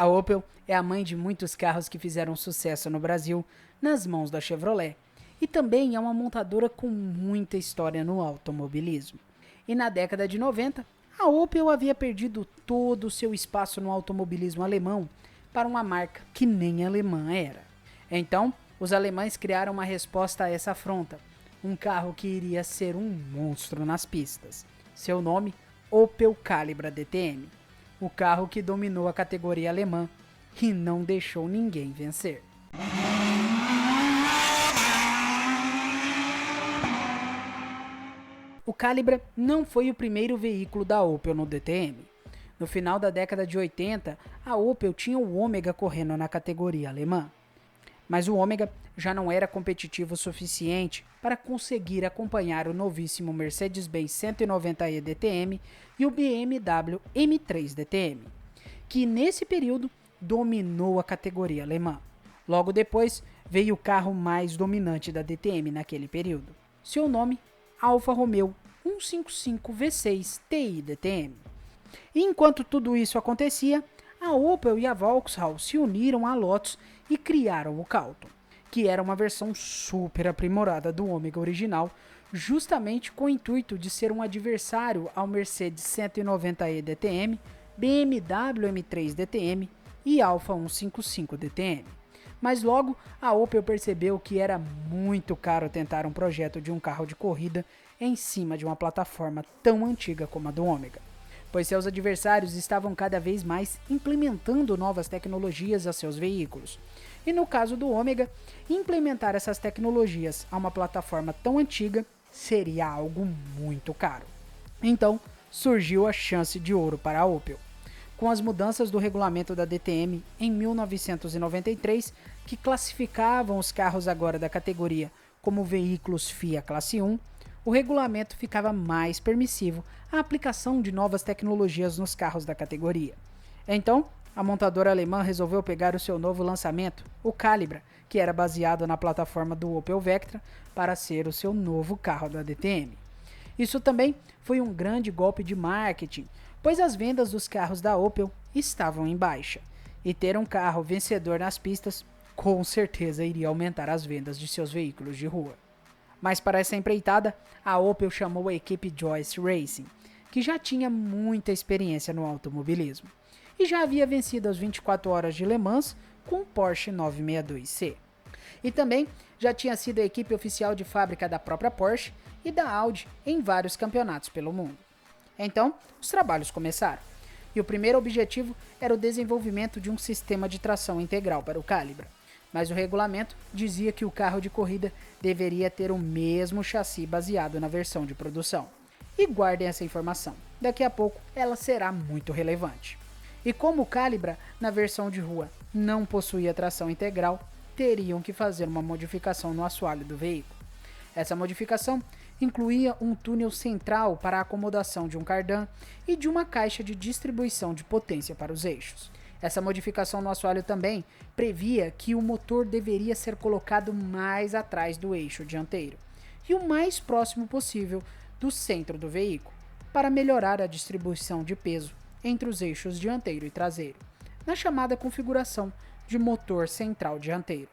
A Opel é a mãe de muitos carros que fizeram sucesso no Brasil nas mãos da Chevrolet e também é uma montadora com muita história no automobilismo. E na década de 90, a Opel havia perdido todo o seu espaço no automobilismo alemão para uma marca que nem alemã era. Então, os alemães criaram uma resposta a essa afronta, um carro que iria ser um monstro nas pistas. Seu nome, Opel Calibra DTM, o carro que dominou a categoria alemã e não deixou ninguém vencer. O Calibra não foi o primeiro veículo da Opel no DTM. No final da década de 80, a Opel tinha o Ômega correndo na categoria alemã. Mas o Ômega já não era competitivo o suficiente para conseguir acompanhar o novíssimo Mercedes-Benz 190e DTM e o BMW M3 DTM, que nesse período dominou a categoria alemã. Logo depois veio o carro mais dominante da DTM naquele período. Seu nome, Alfa Romeo 155 V6 Ti DTM. E enquanto tudo isso acontecia, a Opel e a Vauxhall se uniram à Lotus e criaram o Calton, que era uma versão super aprimorada do Ômega original, justamente com o intuito de ser um adversário ao Mercedes 190e DTM, BMW M3 DTM e Alfa 155 DTM. Mas logo a Opel percebeu que era muito caro tentar um projeto de um carro de corrida em cima de uma plataforma tão antiga como a do Ômega, pois seus adversários estavam cada vez mais implementando novas tecnologias a seus veículos. E no caso do Ômega, implementar essas tecnologias a uma plataforma tão antiga seria algo muito caro. Então, surgiu a chance de ouro para a Opel. Com as mudanças do regulamento da DTM em 1993, que classificavam os carros agora da categoria como veículos FIA Classe 1, o regulamento ficava mais permissivo à aplicação de novas tecnologias nos carros da categoria. Então, a montadora alemã resolveu pegar o seu novo lançamento, o Calibra, que era baseado na plataforma do Opel Vectra, para ser o seu novo carro da DTM. Isso também foi um grande golpe de marketing, pois as vendas dos carros da Opel estavam em baixa, e ter um carro vencedor nas pistas com certeza iria aumentar as vendas de seus veículos de rua. Mas para essa empreitada, a Opel chamou a equipe Joyce Racing, que já tinha muita experiência no automobilismo, e já havia vencido as 24 horas de Le Mans com o Porsche 962C. E também já tinha sido a equipe oficial de fábrica da própria Porsche e da Audi em vários campeonatos pelo mundo. Então, os trabalhos começaram, e o primeiro objetivo era o desenvolvimento de um sistema de tração integral para o Calibra. Mas o regulamento dizia que o carro de corrida deveria ter o mesmo chassi baseado na versão de produção. E guardem essa informação, daqui a pouco ela será muito relevante. E como o Calibra, na versão de rua, não possuía tração integral, teriam que fazer uma modificação no assoalho do veículo. Essa modificação incluía um túnel central para a acomodação de um cardan e de uma caixa de distribuição de potência para os eixos. Essa modificação no assoalho também previa que o motor deveria ser colocado mais atrás do eixo dianteiro e o mais próximo possível do centro do veículo, para melhorar a distribuição de peso entre os eixos dianteiro e traseiro, na chamada configuração de motor central dianteiro.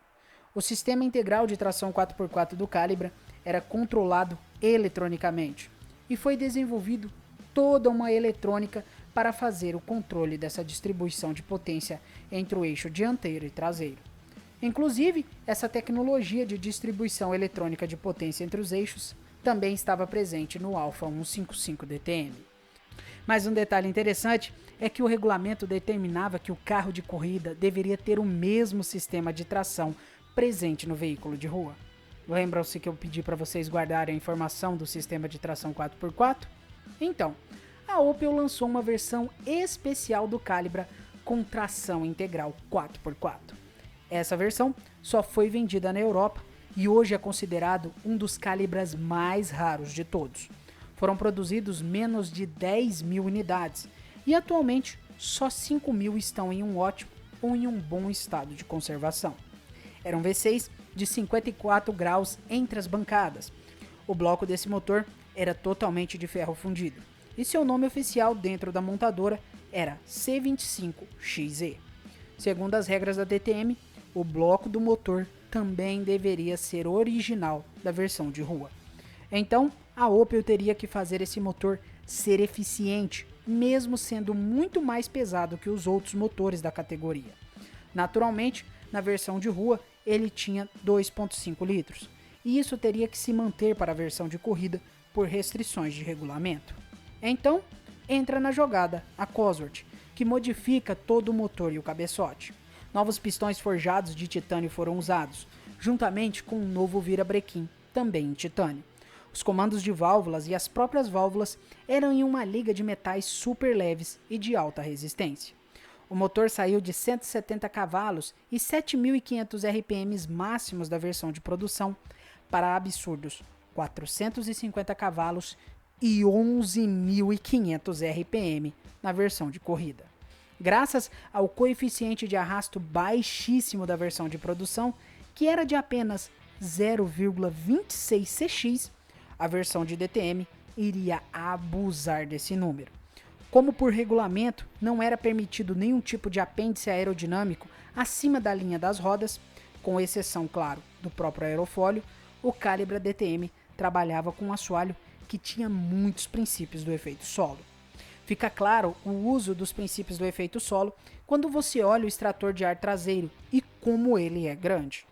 O sistema integral de tração 4x4 do Calibra era controlado eletronicamente e foi desenvolvido toda uma eletrônica para fazer o controle dessa distribuição de potência entre o eixo dianteiro e traseiro. Inclusive, essa tecnologia de distribuição eletrônica de potência entre os eixos também estava presente no Alfa 155 DTM. Mas um detalhe interessante é que o regulamento determinava que o carro de corrida deveria ter o mesmo sistema de tração presente no veículo de rua. Lembram-se que eu pedi para vocês guardarem a informação do sistema de tração 4x4? Então, a Opel lançou uma versão especial do Calibra com tração integral 4x4. Essa versão só foi vendida na Europa e hoje é considerado um dos Calibras mais raros de todos. Foram produzidos menos de 10 mil unidades e atualmente só 5 mil estão em um ótimo ou em um bom estado de conservação. Era um V6 de 54 graus entre as bancadas. O bloco desse motor era totalmente de ferro fundido e seu nome oficial dentro da montadora era C25XE. Segundo as regras da DTM, o bloco do motor também deveria ser original da versão de rua. Então, a Opel teria que fazer esse motor ser eficiente, mesmo sendo muito mais pesado que os outros motores da categoria. Naturalmente, na versão de rua, ele tinha 2,5 litros, e isso teria que se manter para a versão de corrida por restrições de regulamento. Então, entra na jogada a Cosworth, que modifica todo o motor e o cabeçote. Novos pistões forjados de titânio foram usados, juntamente com um novo virabrequim, também em titânio. Os comandos de válvulas e as próprias válvulas eram em uma liga de metais super leves e de alta resistência. O motor saiu de 170 cavalos e 7.500 RPMs máximos da versão de produção para absurdos 450 cavalos e 11.500 RPM na versão de corrida. Graças ao coeficiente de arrasto baixíssimo da versão de produção, que era de apenas 0,26 cx, a versão de DTM iria abusar desse número. Como por regulamento não era permitido nenhum tipo de apêndice aerodinâmico acima da linha das rodas, com exceção, claro, do próprio aerofólio, o Calibra DTM trabalhava com um assoalho que tinha muitos princípios do efeito solo. Fica claro o uso dos princípios do efeito solo quando você olha o extrator de ar traseiro e como ele é grande.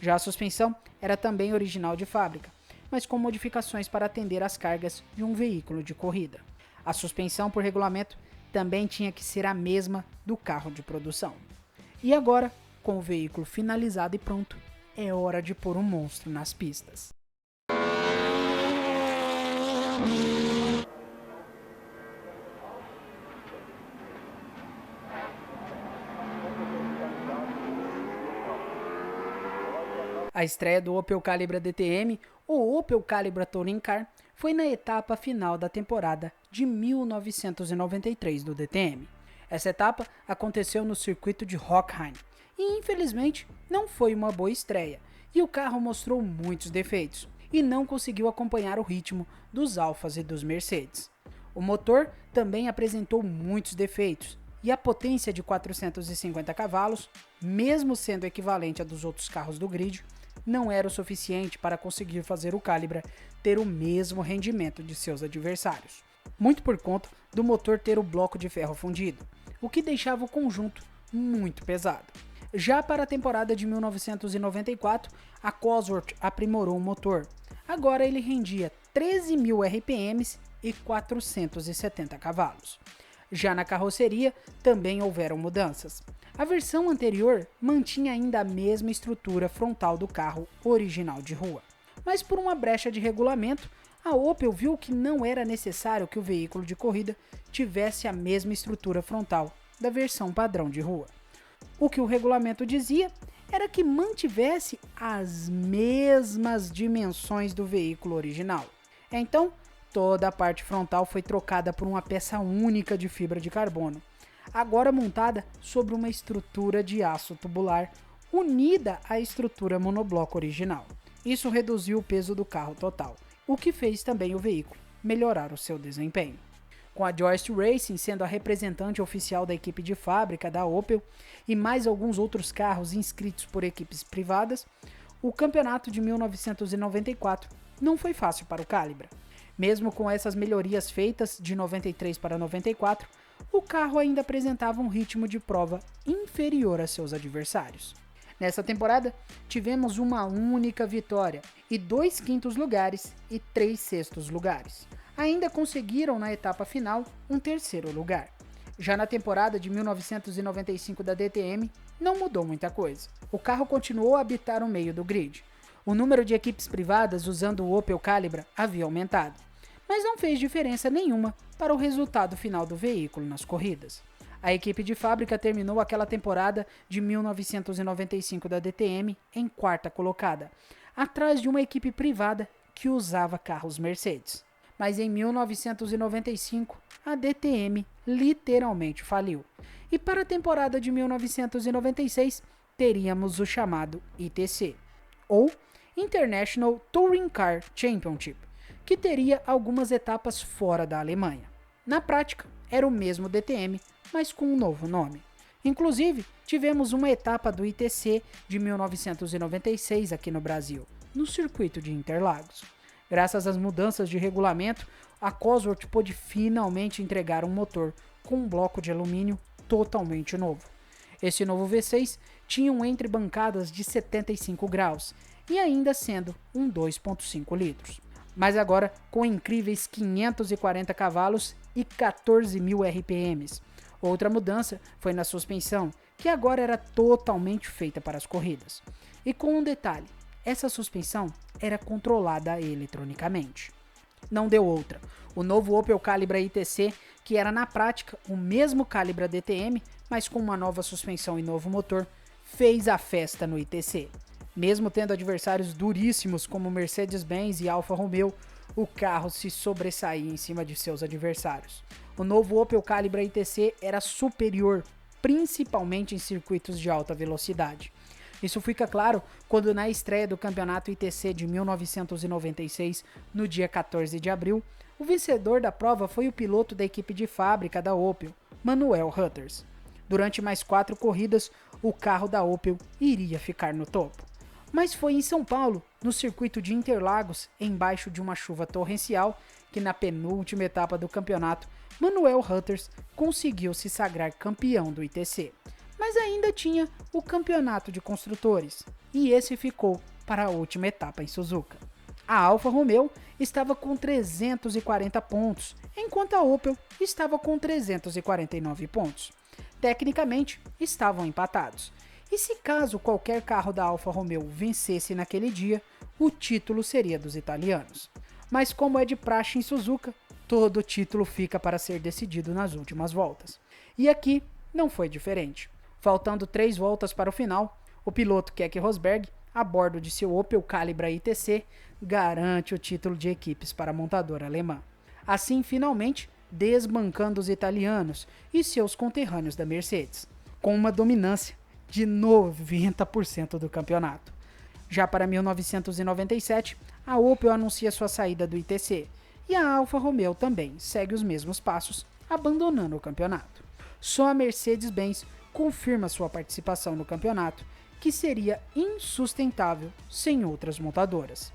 Já a suspensão era também original de fábrica, mas com modificações para atender às cargas de um veículo de corrida. A suspensão por regulamento também tinha que ser a mesma do carro de produção. E agora, com o veículo finalizado e pronto, é hora de pôr um monstro nas pistas. A estreia do Opel Calibra DTM, ou Opel Calibra Touring Car, foi na etapa final da temporada de 1993 do DTM. Essa etapa aconteceu no circuito de Hockenheim e infelizmente não foi uma boa estreia, e o carro mostrou muitos defeitos e não conseguiu acompanhar o ritmo dos Alfas e dos Mercedes. O motor também apresentou muitos defeitos e a potência de 450 cavalos, mesmo sendo equivalente à dos outros carros do grid, não era o suficiente para conseguir fazer o Calibra ter o mesmo rendimento de seus adversários. Muito por conta do motor ter o bloco de ferro fundido, o que deixava o conjunto muito pesado. Já para a temporada de 1994, a Cosworth aprimorou o motor. Agora ele rendia 13.000 RPMs e 470 cavalos. Já na carroceria, também houveram mudanças. A versão anterior mantinha ainda a mesma estrutura frontal do carro original de rua. Mas por uma brecha de regulamento, a Opel viu que não era necessário que o veículo de corrida tivesse a mesma estrutura frontal da versão padrão de rua. O que o regulamento dizia era que mantivesse as mesmas dimensões do veículo original. Então, toda a parte frontal foi trocada por uma peça única de fibra de carbono, agora montada sobre uma estrutura de aço tubular unida à estrutura monobloco original. Isso reduziu o peso do carro total, o que fez também o veículo melhorar o seu desempenho. Com a Joyce Racing sendo a representante oficial da equipe de fábrica da Opel e mais alguns outros carros inscritos por equipes privadas, o campeonato de 1994 não foi fácil para o Calibra. Mesmo com essas melhorias feitas de 93 para 94, o carro ainda apresentava um ritmo de prova inferior a seus adversários. Nessa temporada, tivemos uma única vitória e 2 quintos lugares e 3 sextos lugares. Ainda conseguiram na etapa final um terceiro lugar. Já na temporada de 1995 da DTM, não mudou muita coisa. O carro continuou a habitar o meio do grid. O número de equipes privadas usando o Opel Calibra havia aumentado, mas não fez diferença nenhuma para o resultado final do veículo nas corridas. A equipe de fábrica terminou aquela temporada de 1995 da DTM em quarta colocada, atrás de uma equipe privada que usava carros Mercedes. Mas em 1995, a DTM literalmente faliu. E para a temporada de 1996, teríamos o chamado ITC, ou International Touring Car Championship, que teria algumas etapas fora da Alemanha. Na prática, era o mesmo DTM, mas com um novo nome. Inclusive, tivemos uma etapa do ITC de 1996 aqui no Brasil, no circuito de Interlagos. Graças às mudanças de regulamento, a Cosworth pôde finalmente entregar um motor com um bloco de alumínio totalmente novo. Esse novo V6 tinha um entre-bancadas de 75 graus e ainda sendo um 2.5 litros. Mas agora com incríveis 540 cavalos e 14.000 RPMs. Outra mudança foi na suspensão, que agora era totalmente feita para as corridas. E com um detalhe, essa suspensão era controlada eletronicamente. Não deu outra. O novo Opel Calibra ITC, que era na prática o mesmo Calibra DTM, mas com uma nova suspensão e novo motor, fez a festa no ITC. Mesmo tendo adversários duríssimos como Mercedes-Benz e Alfa Romeo, o carro se sobressaía em cima de seus adversários. O novo Opel Calibra ITC era superior, principalmente em circuitos de alta velocidade. Isso fica claro quando na estreia do campeonato ITC de 1996, no dia 14 de abril, o vencedor da prova foi o piloto da equipe de fábrica da Opel, Manuel Hutters. Durante mais 4 corridas, o carro da Opel iria ficar no topo. Mas foi em São Paulo, no circuito de Interlagos, embaixo de uma chuva torrencial, que na penúltima etapa do campeonato, Manuel Hutters conseguiu se sagrar campeão do ITC. Mas ainda tinha o campeonato de construtores, e esse ficou para a última etapa em Suzuka. A Alfa Romeo estava com 340 pontos, enquanto a Opel estava com 349 pontos. Tecnicamente, estavam empatados. E se caso qualquer carro da Alfa Romeo vencesse naquele dia, o título seria dos italianos. Mas como é de praxe em Suzuka, todo título fica para ser decidido nas últimas voltas. E aqui não foi diferente. Faltando 3 voltas para o final, o piloto Keke Rosberg, a bordo de seu Opel Calibra ITC, garante o título de equipes para a montadora alemã. Assim, finalmente, desbancando os italianos e seus conterrâneos da Mercedes, com uma dominância de 90% do campeonato. Já para 1997, a Opel anuncia sua saída do ITC, e a Alfa Romeo também segue os mesmos passos, abandonando o campeonato. Só a Mercedes-Benz confirma sua participação no campeonato, que seria insustentável sem outras montadoras.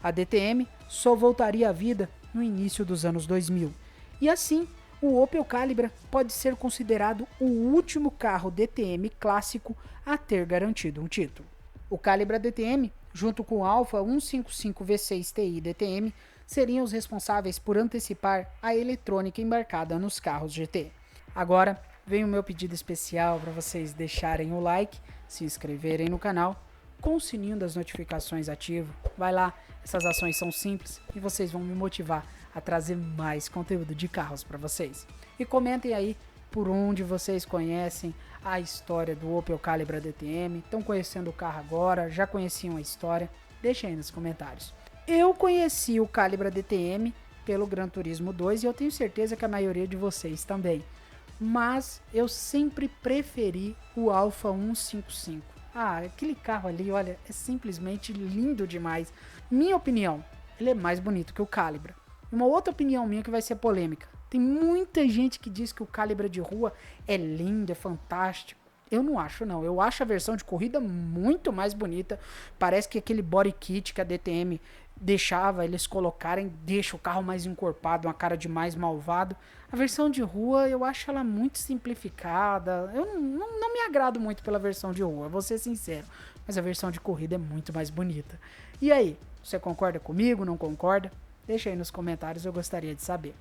A DTM só voltaria à vida no início dos anos 2000, e assim o Opel Calibra pode ser considerado o último carro DTM clássico a ter garantido um título. O Calibra DTM, junto com o Alfa 155 V6 Ti DTM, seriam os responsáveis por antecipar a eletrônica embarcada nos carros GT. Agora vem o meu pedido especial para vocês deixarem o like, se inscreverem no canal, com o sininho das notificações ativo. Vai lá, essas ações são simples e vocês vão me motivar a trazer mais conteúdo de carros para vocês. E comentem aí por onde vocês conhecem a história do Opel Calibra DTM, estão conhecendo o carro agora, já conheciam a história, deixem aí nos comentários. Eu conheci o Calibra DTM pelo Gran Turismo 2 e eu tenho certeza que a maioria de vocês também. Mas eu sempre preferi o Alfa 155. Aquele carro ali, olha, é simplesmente lindo demais. Minha opinião, ele é mais bonito que o Calibra. Uma outra opinião minha que vai ser polêmica. Tem muita gente que diz que o Calibra de rua é lindo, é fantástico. Eu não acho, não. Eu acho a versão de corrida muito mais bonita. Parece que aquele body kit que a DTM deixava eles colocarem, deixa o carro mais encorpado, uma cara de mais malvado. A versão de rua, eu acho ela muito simplificada. Eu não me agrado muito pela versão de rua, vou ser sincero. Mas a versão de corrida é muito mais bonita. E aí, você concorda comigo, não concorda? Deixa aí nos comentários, eu gostaria de saber.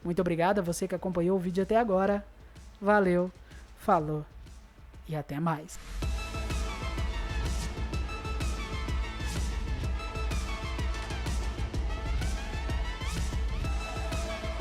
Muito obrigado a você que acompanhou o vídeo até agora. Valeu, falou e até mais.